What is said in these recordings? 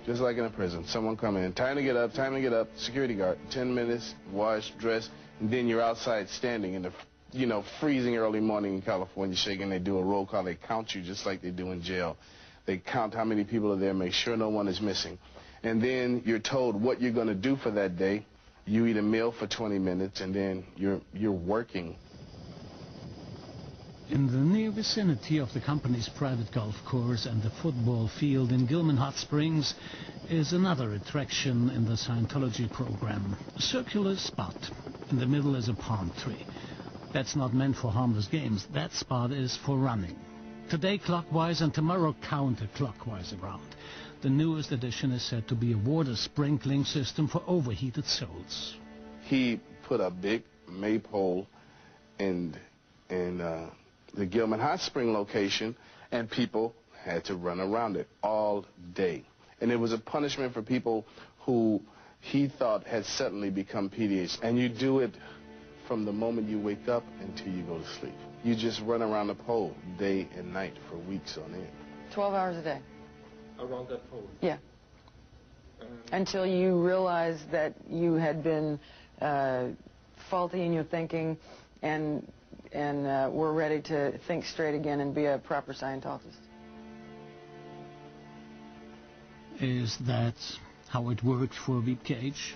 just like in a prison. Someone come in, time to get up, security guard, 10 minutes, wash, dress, and then you're outside standing in the, you know, freezing early morning in California shaking. They do a roll call. They count you just like they do in jail. They count how many people are there, make sure no one is missing. And then you're told what you're going to do for that day. You eat a meal for 20 minutes, and then you're working. In the near vicinity of the company's private golf course and the football field in Gilman Hot Springs is another attraction in the Scientology program. A circular spot. In the middle is a palm tree. That's not meant for harmless games. That spot is for running. Today clockwise and tomorrow counterclockwise around. The newest addition is said to be a water sprinkling system for overheated souls. He put a big maypole in the Gilman Hot Spring location, and people had to run around it all day. And it was a punishment for people who he thought had suddenly become PDAs. And you do it from the moment you wake up until you go to sleep. You just run around the pole day and night for weeks on end. 12 hours a day. Around that pole? Yeah. Until you realized that you had been faulty in your thinking and were ready to think straight again and be a proper Scientologist. Is that how it worked for Wiebke H?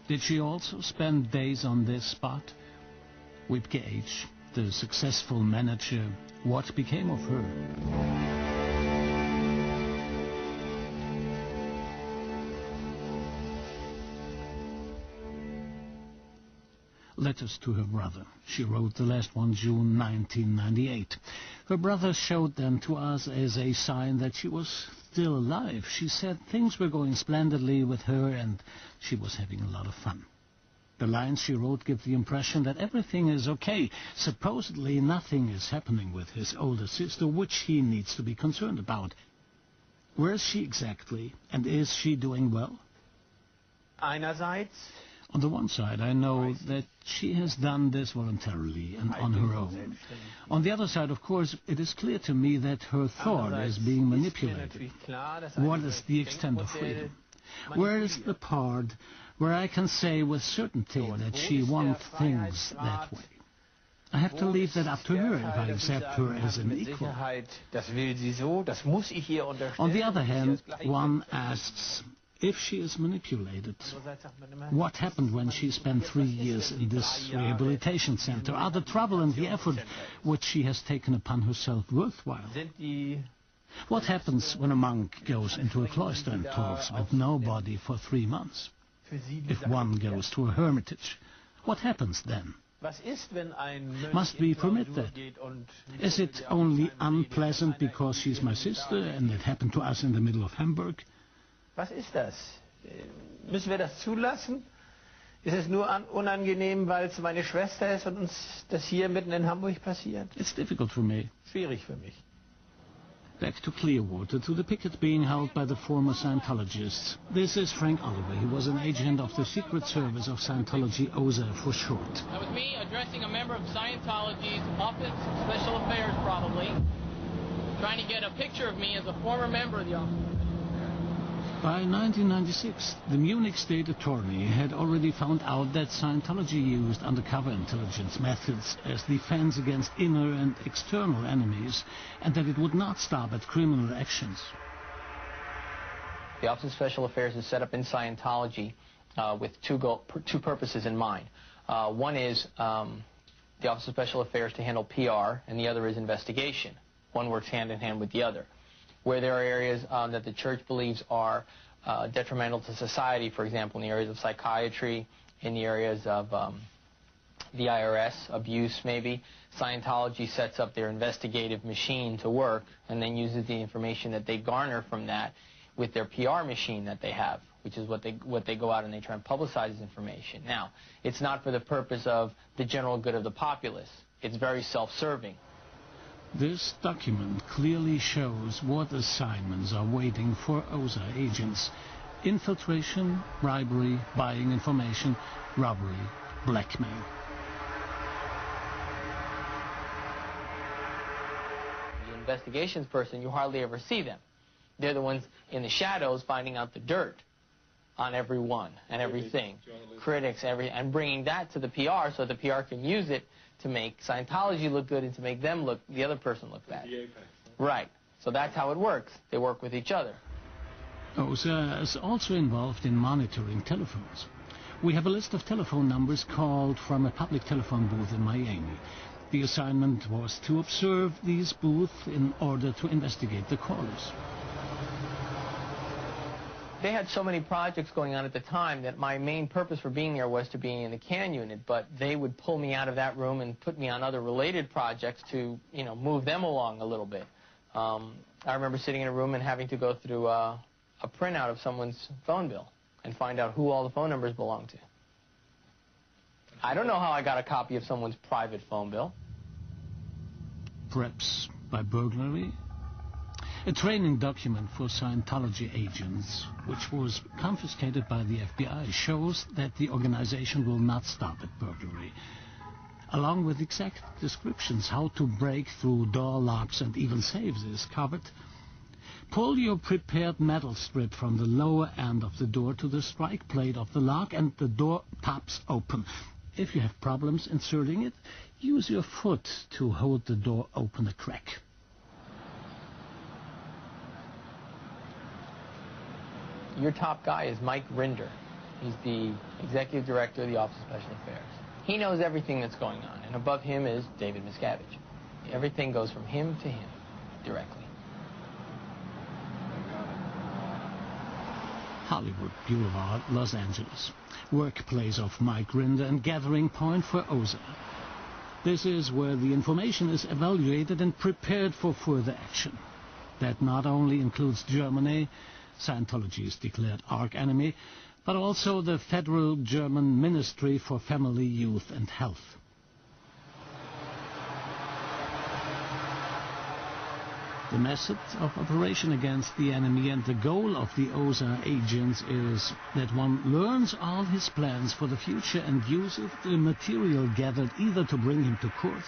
Did she also spend days on this spot? Wiebke H, the successful manager, what became of her? Letters to her brother. She wrote the last one June 1998. Her brother showed them to us as a sign that she was still alive. She said things were going splendidly with her and she was having a lot of fun. The lines she wrote give the impression that everything is okay. Supposedly nothing is happening with his older sister, which he needs to be concerned about. Where is she exactly, and is she doing well? Einerseits. On the one side, I know that she has done this voluntarily and on her own. On the other side, of course, it is clear to me that her thought is being manipulated. What is the extent of freedom? Where is the part where I can say with certainty that she wants things that way? I have to leave that up to her if I accept her as an equal. On the other hand, one asks, if she is manipulated, what happened when she spent 3 years in this rehabilitation center? Are the trouble and the effort which she has taken upon herself worthwhile? What happens when a monk goes into a cloister and talks with nobody for 3 months? If one goes to a hermitage, what happens then? Must we permit that? Is it only unpleasant because she's my sister and it happened to us in the middle of Hamburg? Was ist das? Müssen wir das zulassen? Ist es nur unangenehm, weil es meine Schwester ist und uns das hier mitten in Hamburg passiert? It's difficult for me. Schwierig für mich. Back to Clearwater, to the picket being held by the former Scientologists. This is Frank Oliver. He was an agent of the Secret Service of Scientology, OSA for short. That was me addressing a member of Scientology's Office of Special Affairs, probably, trying to get a picture of me as a former member of the office. By 1996, the Munich state attorney had already found out that Scientology used undercover intelligence methods as defense against inner and external enemies, and that it would not stop at criminal actions. The Office of Special Affairs is set up in Scientology with two purposes in mind. One is the Office of Special Affairs to handle PR, and the other is investigation. One works hand in hand with the other. Where there are areas that the church believes are detrimental to society, for example, in the areas of psychiatry, in the areas of the IRS, abuse maybe, Scientology sets up their investigative machine to work and then uses the information that they garner from that with their PR machine that they have, which is what they go out and they try and publicize this information. Now, it's not for the purpose of the general good of the populace. It's very self-serving. This document clearly shows what assignments are waiting for OSA agents. Infiltration, bribery, buying information, robbery, blackmail. The investigations person, you hardly ever see them. They're the ones in the shadows finding out the dirt on everyone and everything. Critics, and bringing that to the PR so the PR can use it to make Scientology look good and to make them look, the other person look bad. Right. So that's how it works. They work with each other. OSA is also involved in monitoring telephones. We have a list of telephone numbers called from a public telephone booth in Miami. The assignment was to observe these booths in order to investigate the callers. They had so many projects going on at the time that my main purpose for being there was to be in the CAN unit, but they would pull me out of that room and put me on other related projects to, you know, move them along a little bit. I remember sitting in a room and having to go through a printout of someone's phone bill and find out who all the phone numbers belong to. I don't know how I got a copy of someone's private phone bill. Perhaps by burglary? A training document for Scientology agents, which was confiscated by the FBI, shows that the organization will not stop at burglary. Along with exact descriptions how to break through door locks and even safes is covered. Pull your prepared metal strip from the lower end of the door to the strike plate of the lock and the door pops open. If you have problems inserting it, use your foot to hold the door open a crack. Your top guy is Mike Rinder. He's the executive director of the Office of Special Affairs. He knows everything that's going on, and above him is David Miscavige. Everything goes from him to him, directly. Hollywood Boulevard, Los Angeles. Workplace of Mike Rinder and gathering point for OSA. This is where the information is evaluated and prepared for further action. That not only includes Germany, Scientology's declared arch-enemy, but also the Federal German Ministry for Family, Youth and Health. The method of operation against the enemy and the goal of the OSA agents is that one learns all his plans for the future and uses the material gathered either to bring him to court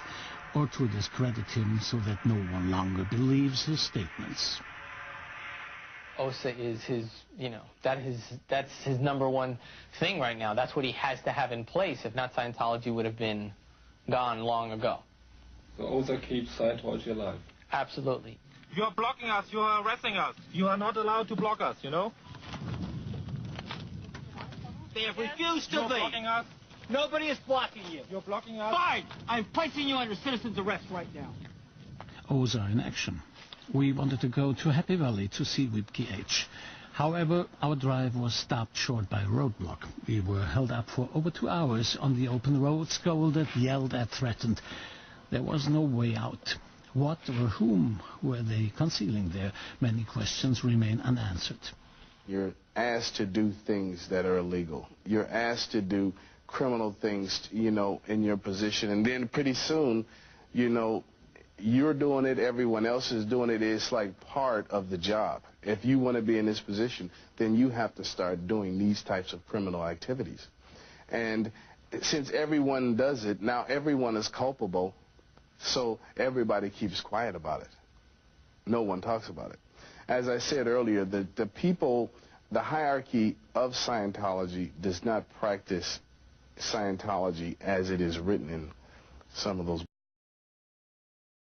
or to discredit him so that no one longer believes his statements. OSA is his, you know, that's his number one thing right now. That's what he has to have in place. If not, Scientology would have been gone long ago. So OSA keeps Scientology alive? Absolutely. You are blocking us. You are arresting us. You are not allowed to block us, you know? They have refused to You're leave. blocking us. Nobody is blocking you. You're blocking us. Fine. I'm placing you under citizen's arrest right now. OSA in action. We wanted to go to Happy Valley to see with GH. However, our drive was stopped short by a roadblock. We were held up for over 2 hours on the open road, scolded, yelled at, threatened. There was no way out. What or whom were they concealing there? Many questions remain unanswered. You're asked to do things that are illegal. You're asked to do criminal things, you know, in your position. And then pretty soon, you know, you're doing it, everyone else is doing it. It's like part of the job. If you want to be in this position, then you have to start doing these types of criminal activities. And since everyone does it, now everyone is culpable, so everybody keeps quiet about it. No one talks about it. As I said earlier, the people, the hierarchy of Scientology does not practice Scientology as it is written in some of those